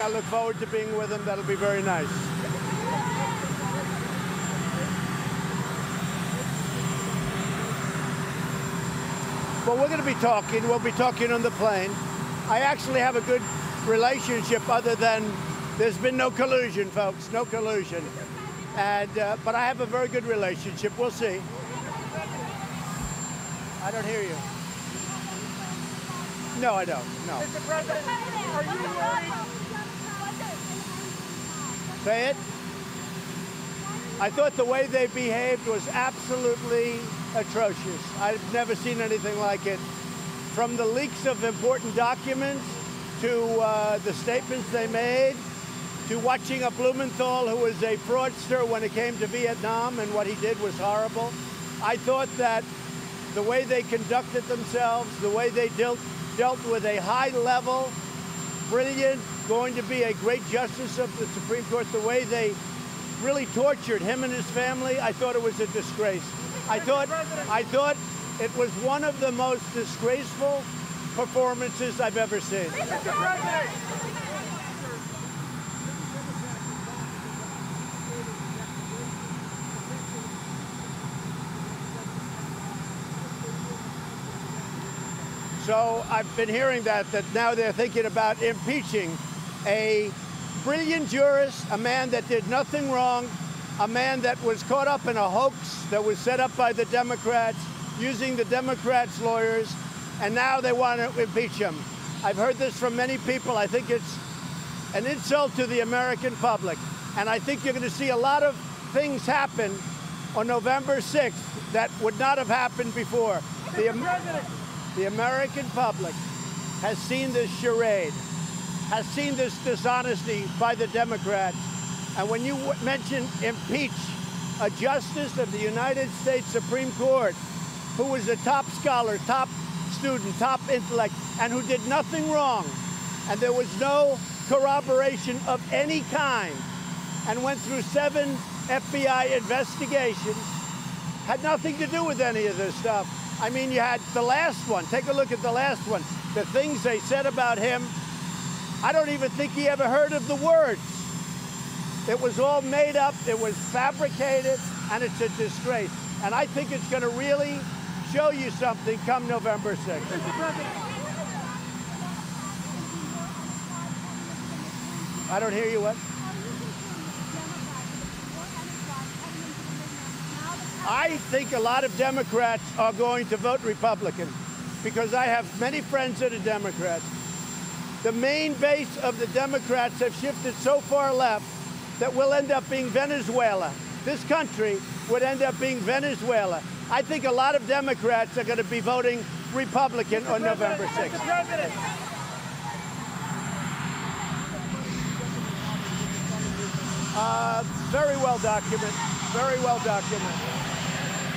I look forward to being with him. That'll be very nice. Well, we're going to be talking. We'll be talking on the plane. I actually have a good relationship other than there's been no collusion, folks, no collusion. And, but I have a very good relationship. We'll see. I don't hear you. No, I don't. No. Mr. President, are you worried? Say it. I thought the way they behaved was absolutely atrocious. I've never seen anything like it. From the leaks of important documents to the statements they made, to watching a Blumenthal who was a fraudster when it came to Vietnam, and what he did was horrible. I thought that the way they conducted themselves, the way they dealt with a high-level, brilliant, going to be a great justice of the Supreme Court, the way they really tortured him and his family, I thought it was a disgrace. I thought it was one of the most disgraceful performances I've ever seen. Mr. President! So I've been hearing that now they're thinking about impeaching a brilliant jurist, a man that did nothing wrong, a man that was caught up in a hoax that was set up by the Democrats, using the Democrats' lawyers, and now they want to impeach him. I've heard this from many people. I think it's an insult to the American public. And I think you're going to see a lot of things happen on November 6th that would not have happened before. The American public has seen this charade, has seen this dishonesty by the Democrats. And when you mention impeach a justice of the United States Supreme Court who was a top scholar, top student, top intellect, and who did nothing wrong, and there was no corroboration of any kind, and went through 7 FBI investigations, had nothing to do with any of this stuff. I mean, you had the last one. Take a look at the last one. The things they said about him, I don't even think he ever heard of the words. It was all made up, it was fabricated, and it's a disgrace. And I think it's going to really show you something come November 6th. I don't hear you, what? I think a lot of Democrats are going to vote Republican because I have many friends that are Democrats. The main base of the Democrats have shifted so far left that we'll end up being Venezuela. This country would end up being Venezuela. I think a lot of Democrats are going to be voting Republican on November 6th. Very well documented. Very well documented.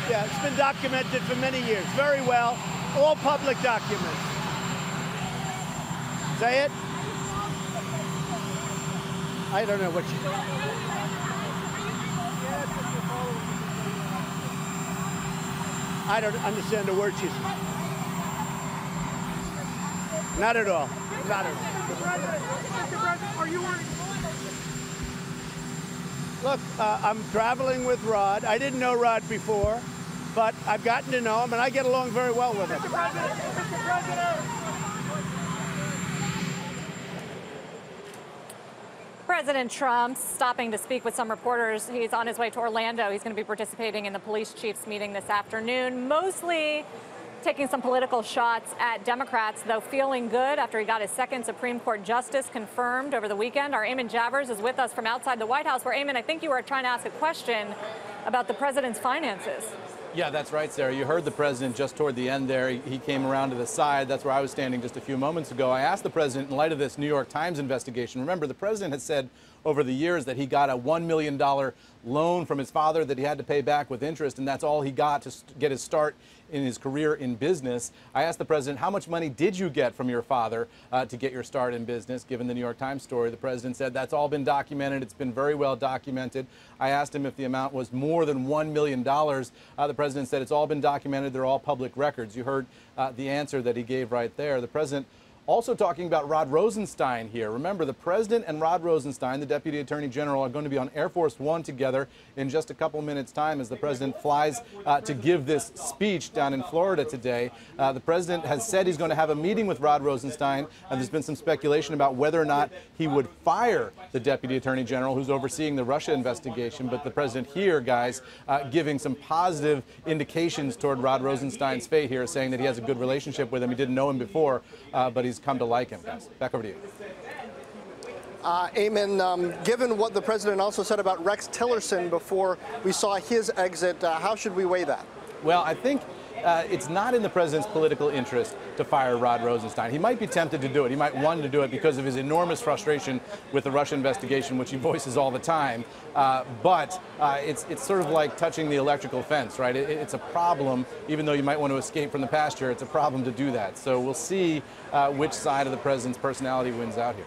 Yeah, it's been documented for many years. Very well. All public documents. Say it? I don't know what you... I don't understand the word she's... Not at all. Not at all. Mr. President, are you worried? Look, I'm traveling with Rod. I didn't know Rod before, but I've gotten to know him, and I get along very well with him. Mr. President! President Trump stopping to speak with some reporters. He's on his way to Orlando. He's going to be participating in the police chiefs meeting this afternoon, mostly taking some political shots at Democrats, though feeling good after he got his second Supreme Court justice confirmed over the weekend. Our Eamon Javers is with us from outside the White House, where, Eamon, I think you were trying to ask a question about the president's finances. Yeah, that's right, Sarah. You heard the president just toward the end there. He came around to the side. That's where I was standing just a few moments ago. I asked the president, in light of this New York Times investigation, remember, the president had said over the years that he got a $1 million loan from his father that he had to pay back with interest, and that's all he got to get his start in his career in business. I asked the president, how much money did you get from your father to get your start in business? Given the New York Times story, the president said that's all been documented. It's been very well documented. I asked him if the amount was more than $1 million. The president said it's all been documented. They're all public records. You heard the answer that he gave right there. The president Also talking about Rod Rosenstein here. Remember, the president and Rod Rosenstein, the deputy attorney general, are going to be on Air Force One together in just a couple minutes' time as the president flies to give this speech down in Florida today. The president has said he's going to have a meeting with Rod Rosenstein, and there's been some speculation about whether or not he would fire the deputy attorney general who's overseeing the Russia investigation. But the president here, guys, giving some positive indications toward Rod Rosenstein's fate here, saying that he has a good relationship with him. He didn't know him before, but he's come to like him, guys. Back over to you. Eamon, given what the president also said about Rex Tillerson before we saw his exit, how should we weigh that? Well, I think it's not in the president's political interest to fire Rod Rosenstein. He might be tempted to do it. He might want to do it because of his enormous frustration with the Russia investigation, which he voices all the time. But it's sort of like touching the electrical fence, right? It's a problem, even though you might want to escape from the pasture, it's a problem to do that. So we'll see which side of the president's personality wins out here.